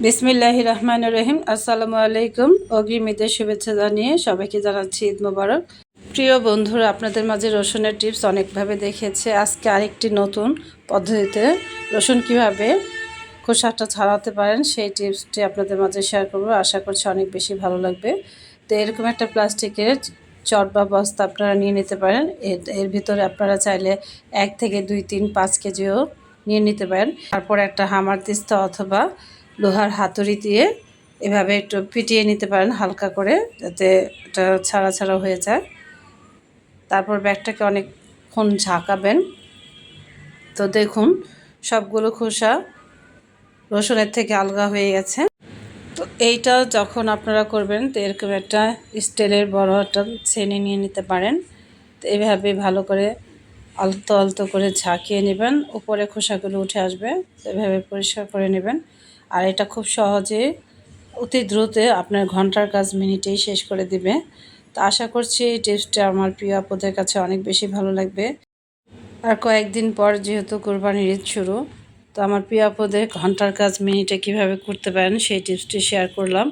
বিসমিল্লাহির রহমানির রহিম। আসসালামু আলাইকুম। অগ্রিম ঈদের শুভেচ্ছা জানিয়ে সবাইকে জানাচ্ছি ঈদ মোবারক। প্রিয় বন্ধুরা, আপনাদের মাঝে রসুনের টিপস অনেকভাবে দেখিয়েছে। আজকে আরেকটি নতুন পদ্ধতিতে রসুন কিভাবে খোসাটা ছাড়াতে পারেন সেই টিপসটি আপনাদের মাঝে শেয়ার করব। আশা করছি অনেক বেশি ভালো লাগবে। তো এরকম একটা প্লাস্টিকের চট বা বস্তা আপনারা নিয়ে নিতে পারেন। এর ভিতরে আপনারা চাইলে 1 থেকে 2, 3, 5 কেজিও নিয়ে নিতে পারেন। তারপর একটা হামার দিস্তা অথবা লোহার হাতুড়ি দিয়ে এভাবে একটু পিটিয়ে নিতে পারেন হালকা করে, যাতে এটা ছাড়া ছাড়া হয়ে যায়। তারপর ব্যাগটাকে অনেকক্ষণ ঝাঁকাবেন। তো দেখুন সবগুলো খোসা রসুনের থেকে আলগা হয়ে গেছে। তো এইটা যখন আপনারা করবেন, তো এরকম একটা স্টিলের বড় একটা ছেনি নিয়ে নিতে পারেন। তো এইভাবে ভালো করে আলতো আলতো করে ঝাঁকিয়ে নেবেন, উপরে খোসাগুলো উঠে আসবে। তো এভাবে পরিষ্কার করে নেবেন। আর এটা খুব সহজে অতি দ্রুত আপনার ঘন্টার কাজ মিনিটেই শেষ করে দিবে। তো আশা করছি এই টিপসটা আমার প্রিয় আপুদের কাছে অনেক বেশি ভালো লাগবে। আর কয়েকদিন পর যেহেতু কোরবানির ঈদ শুরু, তো আমার প্রিয় আপুদের ঘন্টার কাজ মিনিটে কিভাবে করতে পারেন সেই টিপসটি শেয়ার করলাম।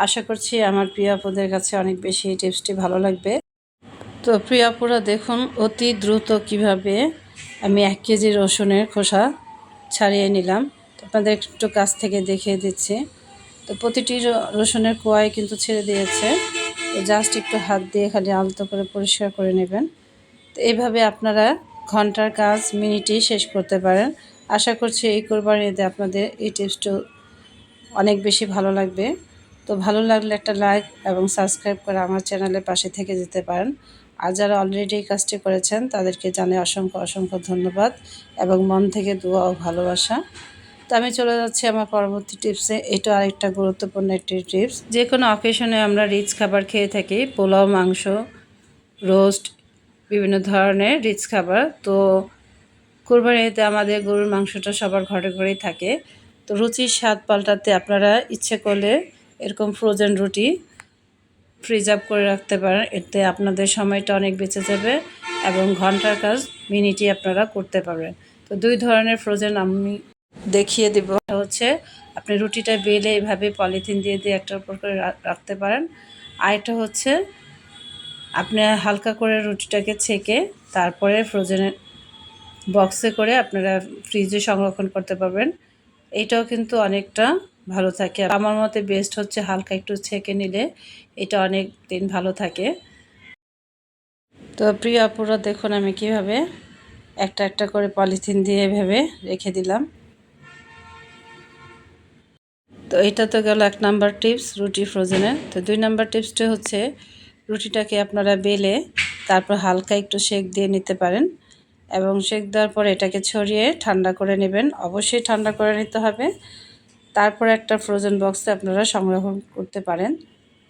আশা করছি আমার প্রিয় আপুদের কাছে অনেক বেশি এই টিপসটি ভালো লাগবে। তো প্রিয় আপুরা দেখুন অতি দ্রুত কিভাবে আমি 1 কেজি রসুনের খোসা ছাড়িয়ে নিলাম। তো আপনাদের একটু কাছ থেকে দেখিয়ে দিচ্ছি। তো প্রতিটি রসুনের কোয়ায় কিন্তু ছেড়ে দিয়েছে। তো জাস্ট একটু হাত দিয়ে খালি আলতো করে পরিষ্কার করে নেবেন। তো এইভাবে আপনারা ঘন্টার কাজ মিনিটেই শেষ করতে পারেন। আশা করছি এই কোরবানির ঈদে আপনাদের এই টিপসটা অনেক বেশি ভালো লাগবে। তো ভালো লাগলে একটা লাইক এবং সাবস্ক্রাইব করে আমার চ্যানেলের পাশে থেকে যেতে পারেন। আর যারা অলরেডি এই কাজটি করেছেন তাদেরকে জানাই অসংখ্য অসংখ্য ধন্যবাদ এবং মন থেকে দোয়া ও ভালোবাসা। তো আমি চলে যাচ্ছি আমার পরবর্তী টিপসে। এটা আরেকটা গুরুত্বপূর্ণ একটি টিপস। যে কোনো অকেশনে আমরা রিচ খাবার খেয়ে থাকি, পোলাও, মাংস, রোস্ট, বিভিন্ন ধরনের রিচ খাবার। তো কোরবানিতে আমাদের গরুর মাংসটা সবার ঘরে ঘরেই থাকে। তো রুচির স্বাদ পাল্টাতে আপনারা ইচ্ছে করলে এরকম ফ্রোজেন রুটি ফ্রিজ আপ করে রাখতে পারেন। এতে আপনাদের সময়টা অনেক বেঁচে যাবে এবং ঘন্টার কাজ মিনিটই আপনারা করতে পারবেন। তো 2 ধরনের ফ্রোজেন আমি দেখিয়ে দিব। হচ্ছে আপনি রুটিটা বেলে এভাবে পলিথিন দিয়ে দিয়ে একটার উপর করে রাখতে পারেন। আর এটা হচ্ছে আপনি হালকা করে রুটিটাকে ছেঁকে তারপরে ফ্রোজেনের বক্সে করে আপনারা ফ্রিজে সংরক্ষণ করতে পারবেন। এটাও কিন্তু অনেকটা ভালো থাকে। আমার মতে বেস্ট হচ্ছে হালকা একটু ছেঁকে নিলে এটা অনেক দিন ভালো থাকে। তো প্রিয় আপুরা দেখুন আমি কিভাবে একটা একটা করে পলিথিন দিয়ে এভাবে রেখে দিলাম। তো এটা তো গেল 1 নাম্বার টিপস রুটি ফ্রোজেনের। তো 2 নাম্বার টিপসটা হচ্ছে রুটিটাকে আপনারা বেলে তারপর হালকা একটু সেঁক দিয়ে নিতে পারেন এবং সেঁক দেওয়ার পর এটাকে ছড়িয়ে ঠান্ডা করে নেবেন। অবশ্যই ঠান্ডা করে নিতে হবে। তারপর একটা ফ্রোজেন বক্সে আপনারা সংরক্ষণ করতে পারেন।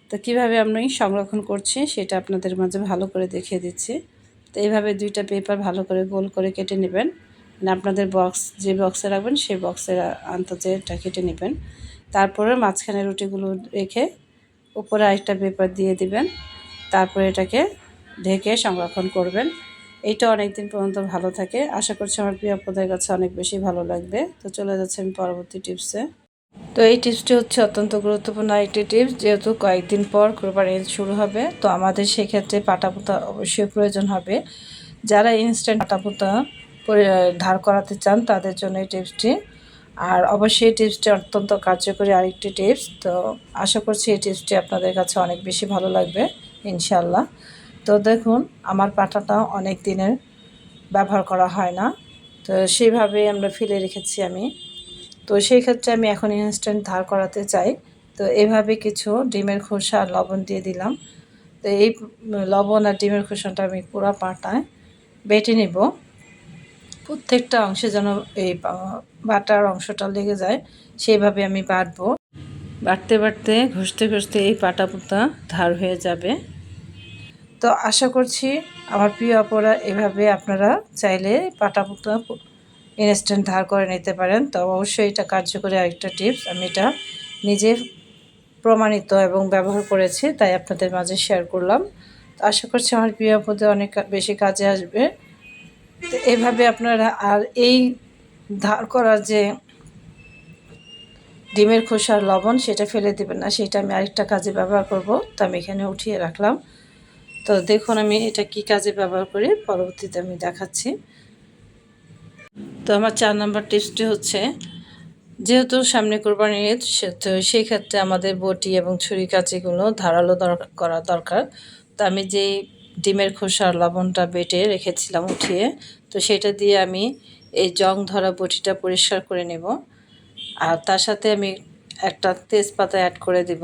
তো কীভাবে আমি সংরক্ষণ করছি সেটা আপনাদের মাঝে ভালো করে দেখিয়ে দিচ্ছি। তো এইভাবে 2টা পেপার ভালো করে গোল করে কেটে নেবেন। মানে আপনাদের বক্স যে বক্সে রাখবেন সেই বক্সের আন্দাজে এটা কেটে নেবেন। তারপরে মাঝখানে রুটিগুলো রেখে উপরে আরেকটা পেপার দিয়ে দিবেন। তারপরে এটাকে ঢেকে সংরক্ষণ করবেন। এইটা অনেক দিন পর্যন্ত ভালো থাকে। আশা করছি আমার প্রিয় আপুদের কাছে অনেক বেশি ভালো লাগবে। তো চলে যাচ্ছে আমি পরবর্তী টিপসে। তো এই টিপসটি হচ্ছে অত্যন্ত গুরুত্বপূর্ণ একটি টিপস। যেহেতু কয়েকদিন পর কোরবানির ঈদ শুরু হবে, তো আমাদের সেক্ষেত্রে পাটাপোতা অবশ্যই প্রয়োজন হবে। যারা ইনস্ট্যান্ট পাটাপোতা ধার করাতে চান তাদের জন্য এই টিপসটি। আর অবশ্যই টিপসটি অত্যন্ত কার্যকরী আরেকটি টিপস। তো আশা করছি এই টিপসটি আপনাদের কাছে অনেক বেশি ভালো লাগবে ইনশাল্লাহ। তো দেখুন আমার পাটাটা অনেক দিনের ব্যবহার করা হয় না, তো সেইভাবেই আমরা ফেলে রেখেছি আমি। তো সেই ক্ষেত্রে আমি এখন ইনস্ট্যান্ট ধার করাতে চাই। তো এভাবে কিছু ডিমের খোসা আর লবণ দিয়ে দিলাম। তো এই লবণ আর ডিমের খোসাটা আমি পুরো পাটায় বেটে নেব। প্রত্যেকটা অংশে যেন এই বাটার অংশটা লেগে যায় সেইভাবে আমি বাটবো। বাটতে বাটতে ঘষতে ঘষতে এই পাটাপোতা ধার হয়ে যাবে। তো আশা করছি আমার প্রিয় অপরা এভাবে আপনারা চাইলে পাটাপোতা ইনস্ট্যান্ট ধার করে নিতে পারেন। তো অবশ্যই এটা কার্যকরী আরেকটা টিপস। আমি এটা নিজে প্রমাণিত এবং ব্যবহার করেছি, তাই আপনাদের মাঝে শেয়ার করলাম। তো আশা করছি আমার প্রিয় পদে অনেক বেশি কাজে আসবে। তো এভাবে আপনারা আর এই ধার করার যে ডিমের খোসার লবণ সেটা ফেলে দেবেন না, সেটা আমি আরেকটা কাজে ব্যবহার করব। তো আমি এখানে উঠিয়ে রাখলাম। তো দেখুন আমি এটা কি কাজে ব্যবহার করি পরবর্তীতে আমি দেখাচ্ছি। তো আমার 4 নম্বর টিপসটি হচ্ছে, যেহেতু সামনে কোরবানির ঈদ, তো সেই ক্ষেত্রে আমাদের বটি এবং ছুরি কাঁচিগুলো ধারালো করা দরকার। তো আমি যেই ডিমের খোসার লবণটা বেটে রেখেছিলাম উঠিয়ে, তো সেটা দিয়ে আমি এই জং ধরা বটিটা পরিষ্কার করে নেব। আর তার সাথে আমি একটা তেজপাতা অ্যাড করে দিব।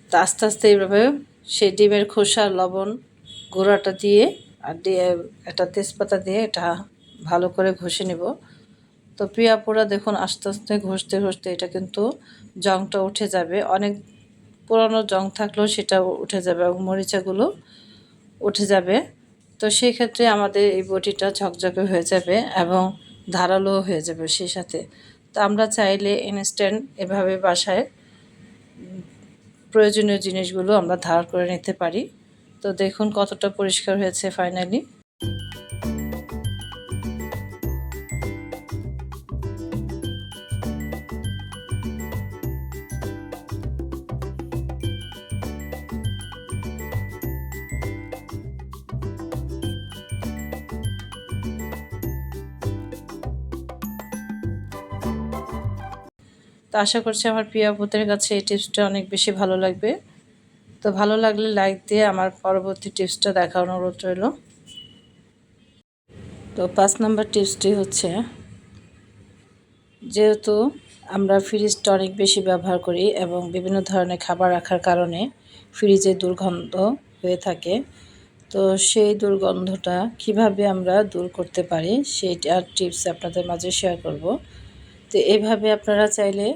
তো আস্তে আস্তে এইভাবে সেই ডিমের খোসা লবণ গুঁড়াটা দিয়ে আর দিয়ে একটা তেজপাতা দিয়ে এটা ভালো করে ঘষে নেব। তো প্রিয় আপুরা দেখুন আস্তে আস্তে ঘষতে ঘষতে এটা কিন্তু জংটা উঠে যাবে। অনেক পুরানো জং থাকলেও সেটা উঠে যাবে এবং মরিচাগুলো উঠে যাবে। তো সেই ক্ষেত্রে আমাদের এই বটিটা ঝকঝকে হয়ে যাবে এবং ধারালো হয়ে যাবে সেই সাথে। তো আমরা চাইলে ইনস্ট্যান্ট এভাবে বাসায় প্রয়োজনীয় জিনিসগুলো আমরা ধার করে নিতে পারি। তো দেখুন কতটা পরিষ্কার হয়েছে ফাইনালি। তো আশা করছি আমার প্রিয় আপুদের কাছে এই টিপসটা অনেক বেশি ভালো লাগবে। তো ভালো লাগলে লাইক দিয়ে আমার পরবর্তী টিপসটা দেখার অনুরোধ রইল। তো 5 নম্বর টিপসটি হচ্ছে, যেহেতু আমরা ফ্রিজটা অনেক বেশি ব্যবহার করি এবং বিভিন্ন ধরনের খাবার রাখার কারণে ফ্রিজে দুর্গন্ধ হয়ে থাকে, তো সেই দুর্গন্ধটা কিভাবে আমরা দূর করতে পারি সেইটার টিপস আপনাদের মাঝে শেয়ার করব। তো এভাবে আপনারা চাইলে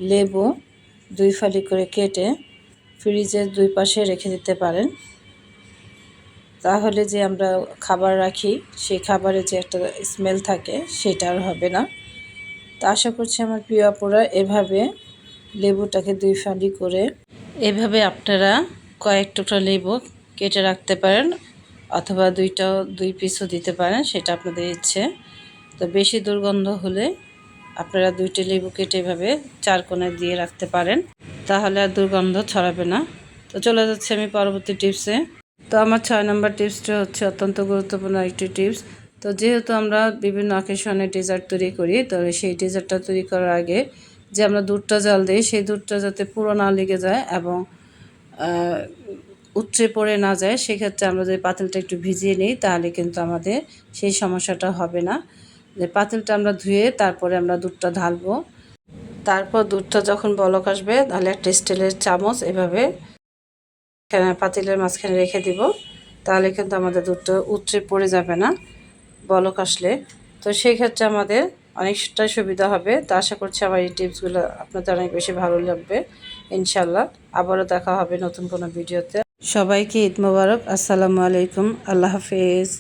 লেবু 2 ফালি করে কেটে ফ্রিজের 2 পাশে রেখে দিতে পারেন। তাহলে যে আমরা খাবার রাখি সেই খাবারে যে একটা স্মেল থাকে সেটা আর হবে না। তো আশা করছি আমার প্রিয় আপুরা এভাবে লেবুটাকে 2 ফালি করে এভাবে আপনারা কয়েক টুকরা লেবু কেটে রাখতে পারেন, অথবা 2 পিসও দিতে পারেন, সেটা আপনাদের ইচ্ছে। তো বেশি দুর্গন্ধ হলে আপনারা 2টি লেবু কেটে এভাবে 4 কোণায় দিয়ে রাখতে পারেন, তাহলে আর দুর্গন্ধ ছড়াবে না। তো চলে যাচ্ছি আমি পরবর্তী টিপসে। তো আমার 6 নম্বর টিপসটা হচ্ছে অত্যন্ত গুরুত্বপূর্ণ একটি টিপস। তো যেহেতু আমরা বিভিন্ন অকেশনে ডেজার্ট তৈরি করি, তো সেই ডেজার্টটা তৈরি করার আগে যে আমরা দুধটা জাল দিই, সেই দুধটা যাতে পুরো না লেগে যায় এবং উতরে পড়ে না যায়, সেক্ষেত্রে আমরা যদি পাতিলটা একটু ভিজিয়ে নিই তাহলে কিন্তু আমাদের সেই সমস্যাটা হবে না। যে পাতিলটা আমরা ধুয়ে তারপরে আমরা দুধটা ঢালবো। তারপর দুধটা যখন বলক আসবে তাহলে একটা স্টিলের চামচ এভাবে পাতিলের মাঝখানে রেখে দিব, তাহলে কিন্তু আমাদের দুধটা উতরে পড়ে যাবে না বলক আসলে। তো সেই ক্ষেত্রে আমাদের অনেকটা সুবিধা হবে। তো আশা করছি আমার এই টিপসগুলো আপনাদের অনেক বেশি ভালো লাগবে ইনশাল্লাহ। আবারও দেখা হবে নতুন কোনো ভিডিওতে। সবাইকে ঈদ মোবারক। আসসালামু আলাইকুম। আল্লাহ হাফেজ।